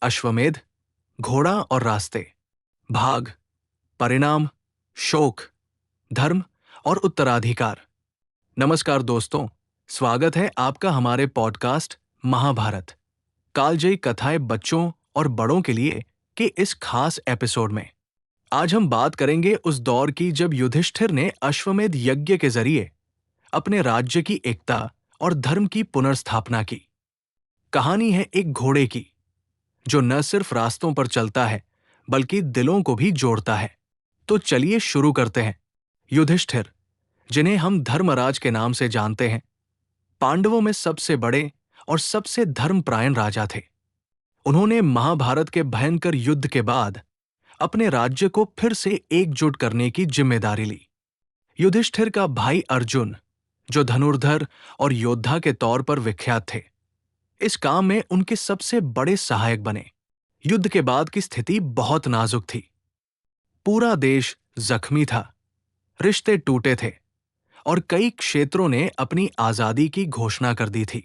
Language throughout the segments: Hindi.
अश्वमेध, घोड़ा और रास्ते, भाग, परिणाम, शोक, धर्म और उत्तराधिकार। नमस्कार दोस्तों, स्वागत है आपका हमारे पॉडकास्ट महाभारत कालजयी कथाएं बच्चों और बड़ों के लिए के इस खास एपिसोड में। आज हम बात करेंगे उस दौर की जब युधिष्ठिर ने अश्वमेध यज्ञ के जरिए अपने राज्य की एकता और धर्म की पुनर्स्थापना की। कहानी है एक घोड़े की जो न सिर्फ रास्तों पर चलता है बल्कि दिलों को भी जोड़ता है। तो चलिए शुरू करते हैं। युधिष्ठिर, जिन्हें हम धर्मराज के नाम से जानते हैं, पांडवों में सबसे बड़े और सबसे धर्मपरायण राजा थे। उन्होंने महाभारत के भयंकर युद्ध के बाद अपने राज्य को फिर से एकजुट करने की जिम्मेदारी ली। युधिष्ठिर का भाई अर्जुन, जो धनुर्धर और योद्धा के तौर पर विख्यात थे, इस काम में उनके सबसे बड़े सहायक बने। युद्ध के बाद की स्थिति बहुत नाजुक थी। पूरा देश जख्मी था, रिश्ते टूटे थे और कई क्षेत्रों ने अपनी आजादी की घोषणा कर दी थी।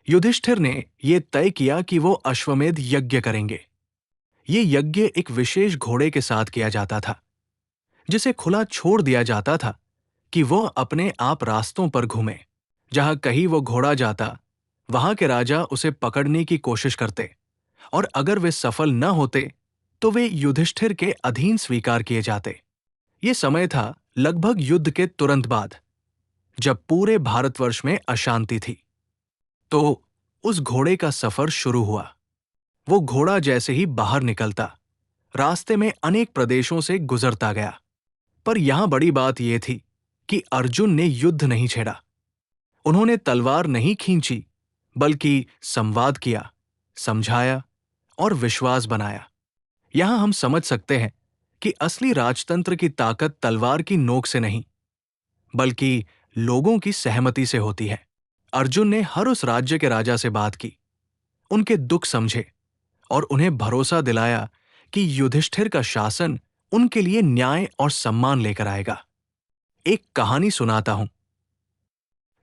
युधिष्ठिर ने यह तय किया कि वो अश्वमेध यज्ञ करेंगे। ये यज्ञ एक विशेष घोड़े के साथ किया जाता था, जिसे खुला छोड़ दिया जाता था कि वो अपने आप रास्तों पर घूमे। जहां कहीं वो घोड़ा जाता, वहां के राजा उसे पकड़ने की कोशिश करते और अगर वे सफल न होते तो वे युधिष्ठिर के अधीन स्वीकार किए जाते। ये समय था लगभग युद्ध के तुरंत बाद, जब पूरे भारतवर्ष में अशांति थी। तो उस घोड़े का सफर शुरू हुआ। वो घोड़ा जैसे ही बाहर निकलता, रास्ते में अनेक प्रदेशों से गुजरता गया। पर यहां बड़ी बात यह थी कि अर्जुन ने युद्ध नहीं छेड़ा। उन्होंने तलवार नहीं खींची, बल्कि संवाद किया, समझाया और विश्वास बनाया। यहां हम समझ सकते हैं कि असली राजतंत्र की ताकत तलवार की नोक से नहीं, बल्कि लोगों की सहमति से होती है। अर्जुन ने हर उस राज्य के राजा से बात की, उनके दुख समझे और उन्हें भरोसा दिलाया कि युधिष्ठिर का शासन उनके लिए न्याय और सम्मान लेकर आएगा। एक कहानी सुनाता हूं।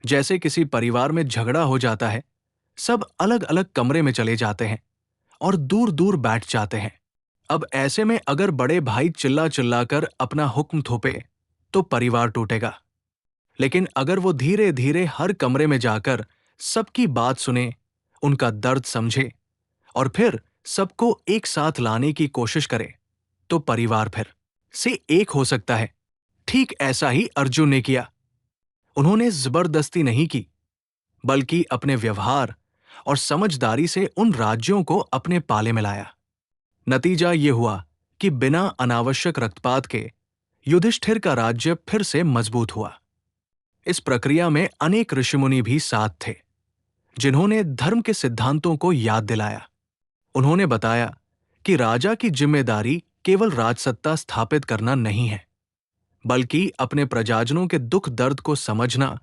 जैसे किसी परिवार में झगड़ा हो जाता है, सब अलग अलग कमरे में चले जाते हैं और दूर दूर बैठ जाते हैं। अब ऐसे में अगर बड़े भाई चिल्ला चिल्ला कर अपना हुक्म थोपे तो परिवार टूटेगा। लेकिन अगर वो धीरे धीरे हर कमरे में जाकर सबकी बात सुने, उनका दर्द समझे और फिर सबको एक साथ लाने की कोशिश करे, तो परिवार फिर से एक हो सकता है। ठीक ऐसा ही अर्जुन ने किया। उन्होंने जबरदस्ती नहीं की, बल्कि अपने व्यवहार और समझदारी से उन राज्यों को अपने पाले में लाया। नतीजा ये हुआ कि बिना अनावश्यक रक्तपात के युधिष्ठिर का राज्य फिर से मजबूत हुआ। इस प्रक्रिया में अनेक ऋषिमुनि भी साथ थे, जिन्होंने धर्म के सिद्धांतों को याद दिलाया। उन्होंने बताया कि राजा की जिम्मेदारी केवल राजसत्ता स्थापित करना नहीं है, बल्कि अपने प्रजाजनों के दुख दर्द को समझना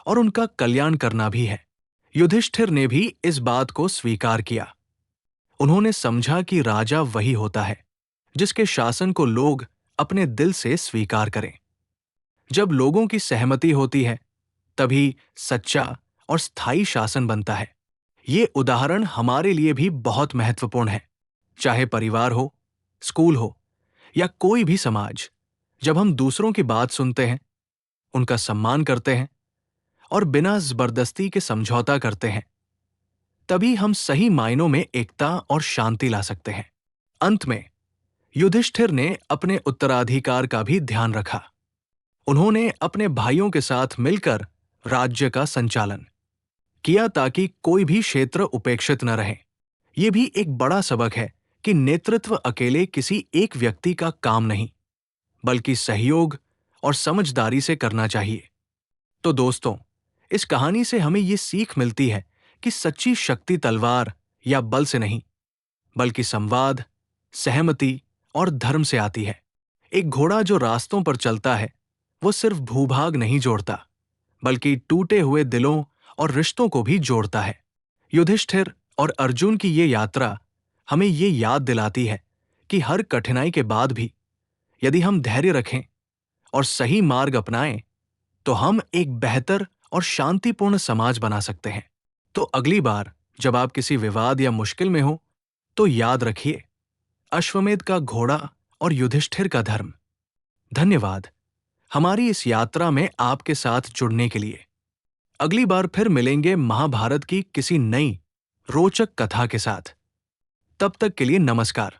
और उनका कल्याण करना भी है। युधिष्ठिर ने भी इस बात को स्वीकार किया। उन्होंने समझा कि राजा वही होता है जिसके शासन को लोग अपने दिल से स्वीकार करें। जब लोगों की सहमति होती है, तभी सच्चा और स्थायी शासन बनता है। ये उदाहरण हमारे लिए भी बहुत महत्वपूर्ण है। चाहे परिवार हो, स्कूल हो या कोई भी समाज, जब हम दूसरों की बात सुनते हैं, उनका सम्मान करते हैं और बिना जबरदस्ती के समझौता करते हैं, तभी हम सही मायनों में एकता और शांति ला सकते हैं। अंत में युधिष्ठिर ने अपने उत्तराधिकार का भी ध्यान रखा। उन्होंने अपने भाइयों के साथ मिलकर राज्य का संचालन किया ताकि कोई भी क्षेत्र उपेक्षित न रहे। यह भी एक बड़ा सबक है कि नेतृत्व अकेले किसी एक व्यक्ति का काम नहीं, बल्कि सहयोग और समझदारी से करना चाहिए। तो दोस्तों, इस कहानी से हमें ये सीख मिलती है कि सच्ची शक्ति तलवार या बल से नहीं, बल्कि संवाद, सहमति और धर्म से आती है। एक घोड़ा जो रास्तों पर चलता है, वो सिर्फ भूभाग नहीं जोड़ता, बल्कि टूटे हुए दिलों और रिश्तों को भी जोड़ता है। युधिष्ठिर और अर्जुन की ये यात्रा हमें ये याद दिलाती है कि हर कठिनाई के बाद भी यदि हम धैर्य रखें और सही मार्ग अपनाएं, तो हम एक बेहतर और शांतिपूर्ण समाज बना सकते हैं। तो अगली बार जब आप किसी विवाद या मुश्किल में हो, तो याद रखिए, अश्वमेध का घोड़ा और युधिष्ठिर का धर्म। धन्यवाद हमारी इस यात्रा में आपके साथ जुड़ने के लिए। अगली बार फिर मिलेंगे महाभारत की किसी नई रोचक कथा के साथ। तब तक के लिए नमस्कार।